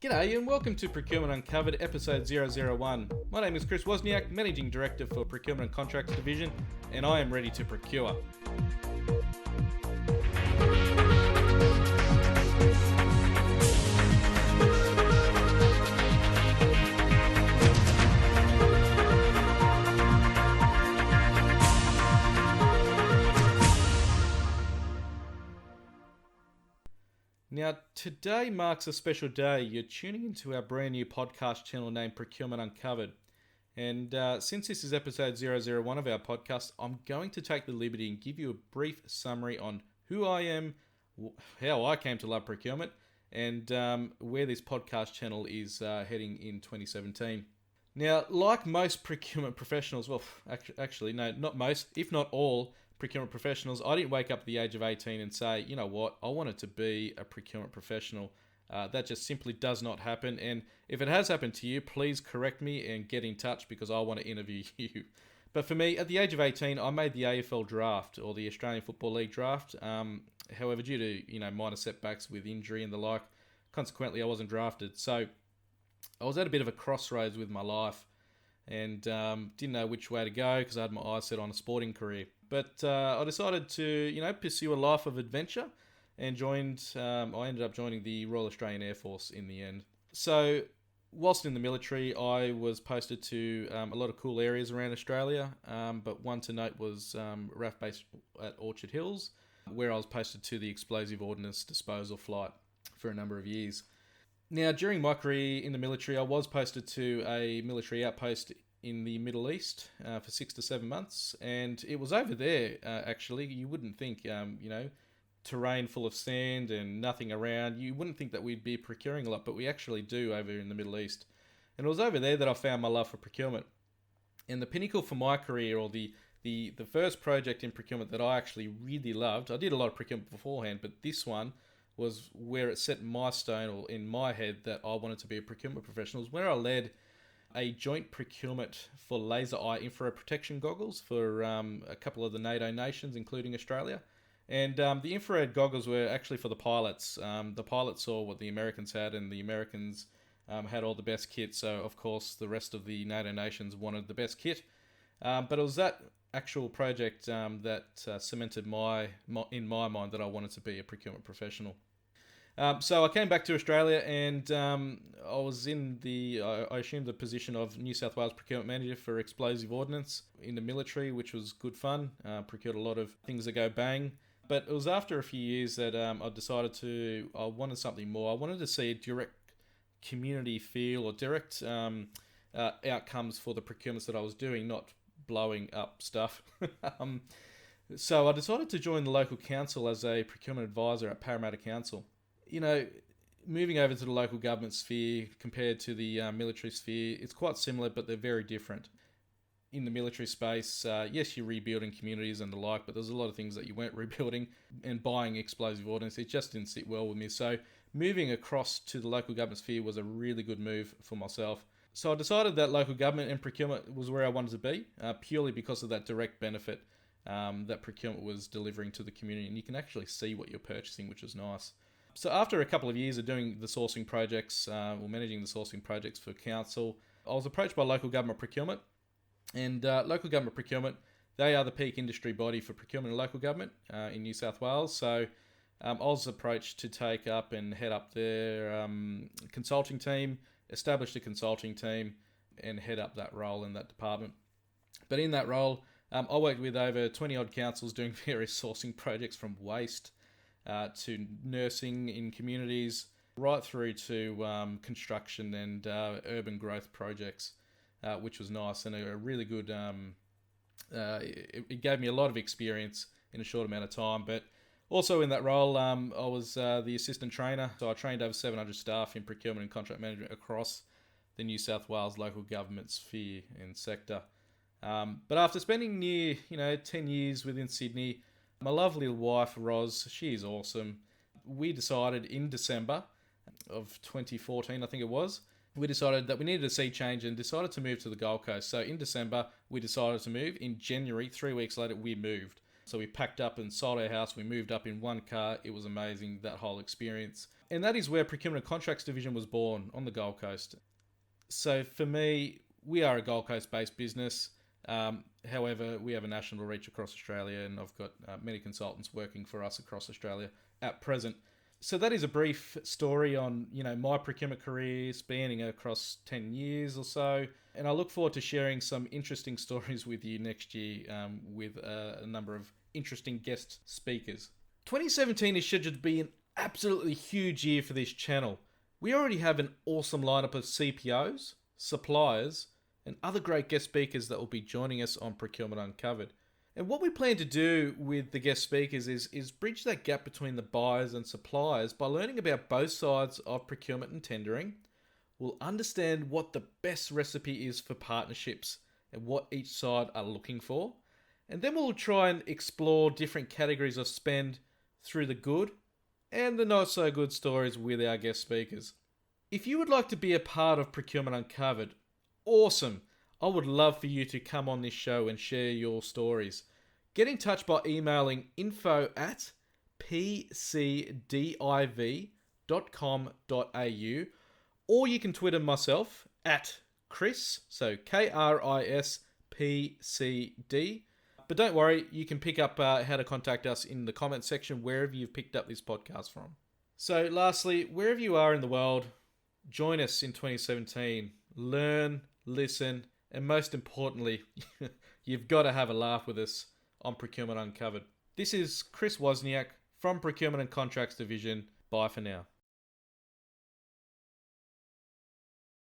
G'day and welcome to Procurement Uncovered, episode 001. My name is Kris Wozniak, Managing Director for Procurement and Contracts Division, and I am ready to procure. Now, today marks a special day. You're tuning into our brand new podcast channel named Procurement Uncovered. And since this is episode 001 of our podcast, I'm going to take the liberty and give you a brief summary on who I am, how I came to love procurement, and where this podcast channel is heading in 2017. Now, like most procurement professionals, well, actually, no, not most, if not all procurement professionals, I didn't wake up at the age of 18 and say, you know what, I wanted to be a procurement professional. That just simply does not happen. And if it has happened to you, please correct me and get in touch because I want to interview you. But for me, at the age of 18, I made the AFL draft, or the Australian Football League draft. However, due to minor setbacks with injury and the like, consequently, I wasn't drafted. So I was at a bit of a crossroads with my life and didn't know which way to go because I had my eyes set on a sporting career. But I decided to, pursue a life of adventure and I ended up joining the Royal Australian Air Force in the end. So whilst in the military, I was posted to a lot of cool areas around Australia, but one to note was RAF base at Orchard Hills, where I was posted to the explosive ordnance disposal flight for a number of years. Now, during my career in the military, I was posted to a military outpost in the Middle East for 6 to 7 months, and it was over there, actually. You wouldn't think, terrain full of sand and nothing around, you wouldn't think that we'd be procuring a lot, but we actually do over in the Middle East. And it was over there that I found my love for procurement. And the pinnacle for my career, or the first project in procurement that I actually really loved, I did a lot of procurement beforehand, but this one was where it set my stone, or in my head, that I wanted to be a procurement professional, was where I led a joint procurement for laser eye infrared protection goggles for a couple of the NATO nations, including Australia. And the infrared goggles were actually for the pilots. The pilots saw what the Americans had, and the Americans had all the best kit. So, of course, the rest of the NATO nations wanted the best kit. But it was that actual project that cemented in my mind that I wanted to be a procurement professional. So I came back to Australia and I was I assumed the position of New South Wales Procurement Manager for Explosive Ordnance in the military, which was good fun. Procured a lot of things that go bang. But it was after a few years that I decided I wanted something more. I wanted to see a direct community feel, or direct outcomes for the procurements that I was doing, not blowing up stuff. So I decided to join the local council as a procurement advisor at Parramatta Council. Moving over to the local government sphere compared to the military sphere, it's quite similar, but they're very different. In the military space, yes, you're rebuilding communities and the like, but there's a lot of things that you weren't rebuilding, and buying explosive ordnance, it just didn't sit well with me. So moving across to the local government sphere was a really good move for myself. So I decided that local government and procurement was where I wanted to be, purely because of that direct benefit that procurement was delivering to the community, and you can actually see what you're purchasing, which is nice. So after a couple of years of doing the sourcing projects, or managing the sourcing projects for council, I was approached by local government procurement. And local government procurement, they are the peak industry body for procurement in local government in New South Wales. So I was approached to take up and head up their consulting team, establish a consulting team, and head up that role in that department. But in that role, I worked with over 20 odd councils doing various sourcing projects, from waste to nursing in communities, right through to construction and urban growth projects, which was nice, and a really good, it gave me a lot of experience in a short amount of time. But also in that role, I was the assistant trainer, so I trained over 700 staff in procurement and contract management across the New South Wales local government sphere and sector. But after spending near 10 years within Sydney, my lovely wife, Roz, she is awesome. We decided in December of 2014, I think it was, we decided that we needed a sea change and decided to move to the Gold Coast. So in December, we decided to move. In January, 3 weeks later, we moved. So we packed up and sold our house. We moved up in one car. It was amazing, that whole experience. And that is where Procurement and Contracts Division was born, on the Gold Coast. So for me, we are a Gold Coast-based business. However, we have a national reach across Australia, and I've got many consultants working for us across Australia at present. So that is a brief story on, my procurement career spanning across 10 years or so. And I look forward to sharing some interesting stories with you next year with a number of interesting guest speakers. 2017 is scheduled to be an absolutely huge year for this channel. We already have an awesome lineup of CPOs, suppliers, and other great guest speakers that will be joining us on Procurement Uncovered. And what we plan to do with the guest speakers is bridge that gap between the buyers and suppliers by learning about both sides of procurement and tendering. We'll understand what the best recipe is for partnerships and what each side are looking for. And then we'll try and explore different categories of spend through the good and the not so good stories with our guest speakers. If you would like to be a part of Procurement Uncovered, awesome. I would love for you to come on this show and share your stories. Get in touch by emailing info@pcdiv.com.au, or you can Twitter myself at Kris, so KRISPCD. But don't worry, you can pick up how to contact us in the comment section wherever you've picked up this podcast from. So lastly, wherever you are in the world, join us in 2017. Learn, listen, and most importantly, you've got to have a laugh with us on Procurement Uncovered. This is Kris Wozniak from Procurement and Contracts Division. Bye for now.